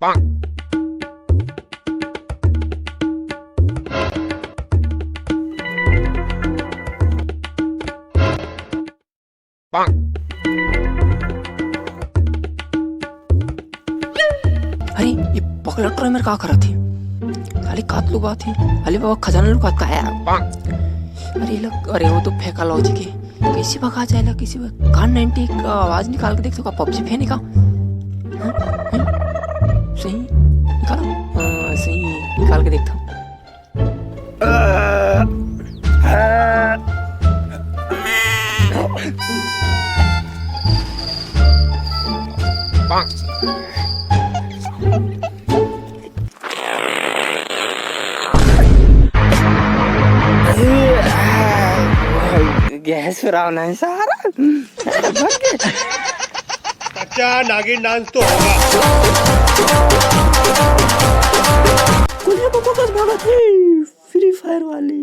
अरे ये पकड़ ट्रोय मेरे का करा थी खाली कात लुका थी अली बाबा खजाना लुका का है। अरे लग अरे वो तो फेंका लॉजिक है किसी भगा जाएगा किसी कान 90 का आवाज निकाल के देख तो का पबजी फेंने का सही निकालो सही निकाल के देखता हूँ। गैस फुरावना है सारा अच्छा नागिन डांस तो होगा। कुछ को फोकस भागत है फ्री फायर वाली।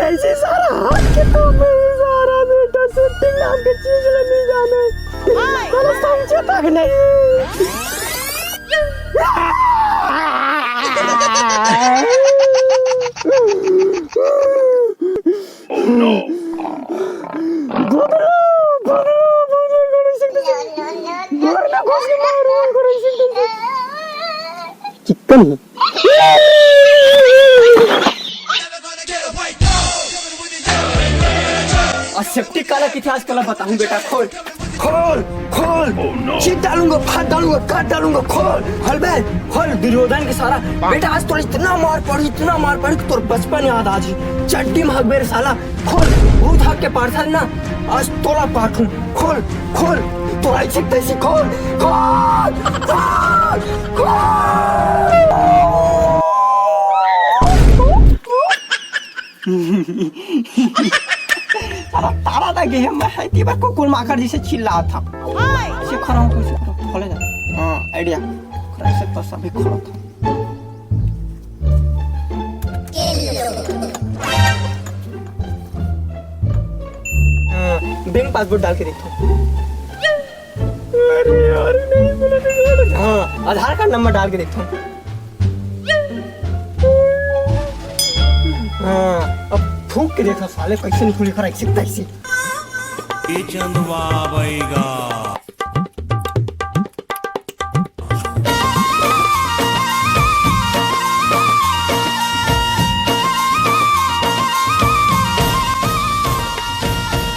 ऐसे सारा हाथ के तो में सारा बेटा शूटिंग नाम के चीज ले जाने कल समझे तक नहीं। चिकन सेफ्टी काला किथे आजकल बताऊं बेटा खोल खोल खोल चीट डालूंगा फाड़ डालूंगा काट डालूंगा खोल खोल बे खोल दुर्योधन के सारा बेटा आज तो इतना मार पड़ी कि तोर बचपन याद आज चड्डी महक बेर साला खोल भूत हाक के पार्थन ना आज तोला पाठूं खोल खोल तो आई छिक तैसी खोल खोल सारा तारा था कि मैं है तीबर को कुल माकर जैसे चिल्ला था ऐसे खड़ा हूँ कैसे खड़ा खोले जा हाँ आइडिया ऐसे तो सभी खड़ा था। बैंक पासपोर्ट डाल के देखो। अरे यार नहीं बोला हाँ आधार कार्ड नंबर डाल के देखता हूँ। हाँ अब फूक के देखो साले कैसे निकले कर ऐसे तैसे ये चंदवा बैगा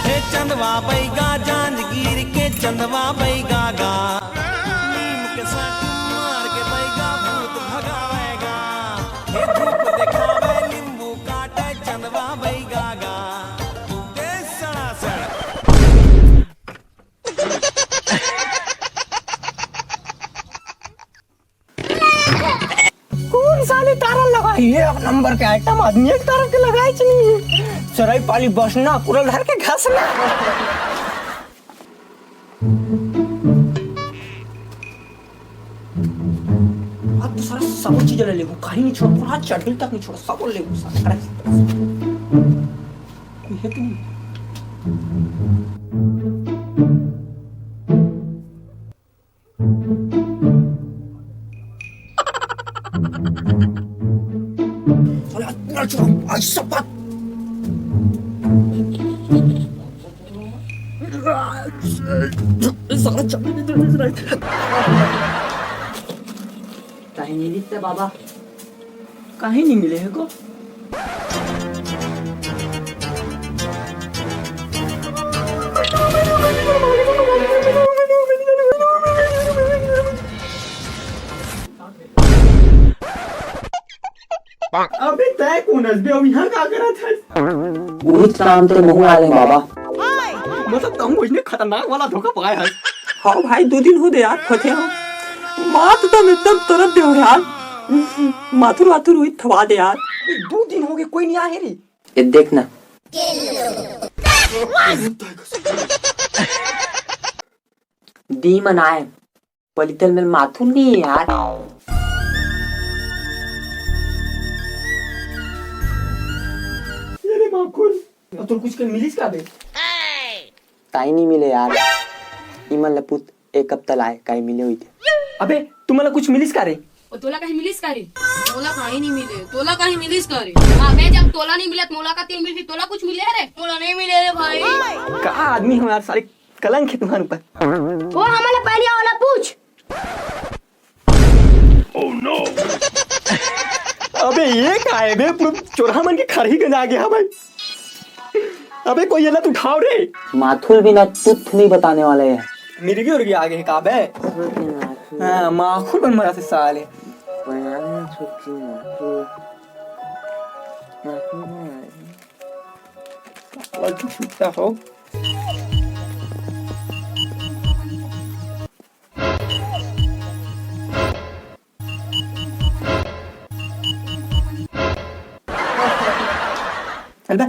हे चंदवा बैगा जांजगीर के चंदवा बैगा गा नीम के साथ मार के बैगा भूत भगावेगा हे धूप दिखावे नींबू काटे चंदवा बैगा गा ते सड़ा कौन साले तारा लगा ये एक नंबर के आइटम आदमी एक तारा के लगाई नहीं चराई पाली बसना पूरा घर के घासना। अब तो सारा सब चीज ले लेगो कहीं नहीं छोड़ पूरा चढ़िल तक नहीं छोड़ सब ले लेगो सारा कोई है कि नहीं। ऐसा बात सारा चलने नहीं कहीं नहीं दिखते बाबा कहीं नहीं मिले है को अबे तय कौन हंस बे अब यहाँ का करत है बहुत काम ते मुंह आले बाबा। मतलब तुम मुझने खतरनाक वाला धोखा पाया है हाँ भाई 2 दिन हो गए यार फटे हो। मात तो एकदम तरफ दे हो यार। माथुर वाथुर हुई थवा दे यार। 2 दिन हो गए कोई नहीं आया रे ये देखना दी मनाए पलितल में माथुर नहीं है यार। ये रे माकुल अब तो कुछ कर मिलिस का बे काई नहीं मिले यार। इमन लपुत 1 हफ्ता लाए काई मिले हुई थे। अबे तुम्हाला कुछ मिलिस का रे तोला काही मिलीस का रे? तोला काही नहीं मिले। तोला काही मिलीस का रे? अबे जब तोला नहीं मिला मोला का 3 मिली तोला कुछ मिले रे? तोला नहीं मिले रे भाई। का आदमी हो यार सारे कलंक है तुम्हारे ऊपर वो हमारा पहले वाला पूछ। अबे ये का है बे पूरा चोरहा मन के खरही गंजा गया भाई अबे कोई ये ना तू उठाओ रे माथुर भी ना तुथ नहीं बताने वाले है। मिर्गी उर्गी आगे है का बे हां माखुल बन मरा से साले साला छुट्टा हो चल बे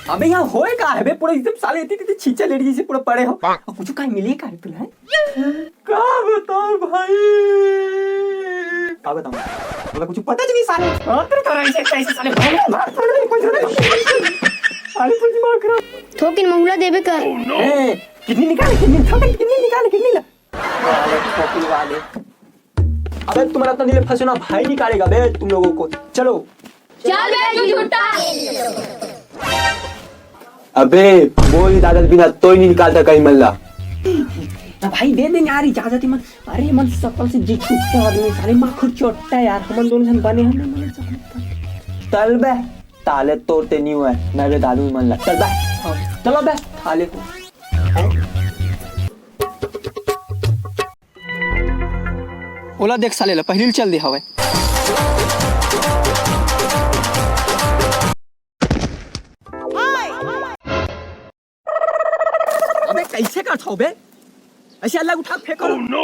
अबे यहाँ होए का है बे पूरा एकदम साले इतने छींचा लेडी जैसे पूरा पड़े हो और कुछ का मिले का है तुला का बताओ भाई का बताऊं बोला कुछ पता नहीं साले हां तेरे तो ऐसे साले मार अरे कुछ मार करो थोकिन महुला देबे कर। ए कितनी निकाले कितनी ला वाले ठोकी वाले अबे तुम्हारा तो नीले फंसना भाई निकालेगा बे तुम लोगों को चलो चल बे तू झूठा। अबे बोल दादल बिना तो ही नहीं निकालता कहीं मल्ला। ना भाई दे दे यार इजाजत ही मन अरे मन सकल से जी छुट्टा आदमी सारे माखुर चोटता यार हम दोनों जन बने हम मन चल बे ताले तोड़ते नहीं हुए मैं भी दादू मन लग चल बे चलो बे थाले को ओला देख साले ला पहिल चल दे हवे अबे कैसे कर छो बे ऐसे अलग उठा फेंको ओह नो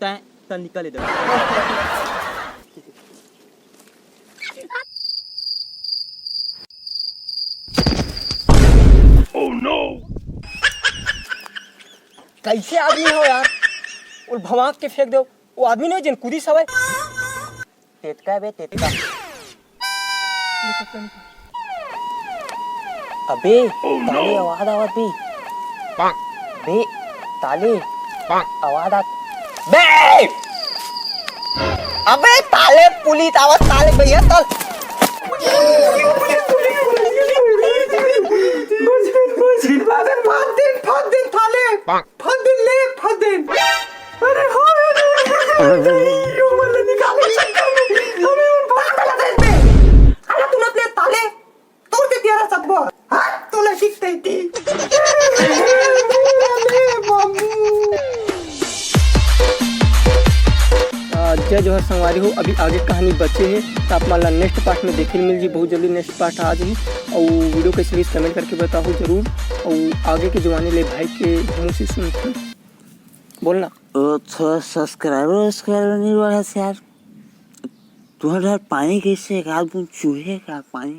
ता निकले दे ओह नो कैसे आदमी हो यार और भवाक के फेंक दो वो आदमी नहीं जिन कूदी सवाय तेतका बे तेतका अबे ताले आवाज आवत भी बे ताले आवाज आ बे अबे ताले पुलिस आवाज ताले भैया तल जय जोहर संगवारी हो अभी आगे कहानी बचे है तो आप मान नेक्स्ट पार्ट में देखे मिल जी बहुत जल्दी नेक्स्ट पार्ट आ जाए और वीडियो कैसे प्लीज कमेंट करके बताओ जरूर और आगे के जमाने ले भाई के मुँह से सुनते बोलना थोड़ा सब्सक्राइबर नहीं बढ़ा से यार तुम्हारा पानी कैसे एक आध बूंद चूहे का पानी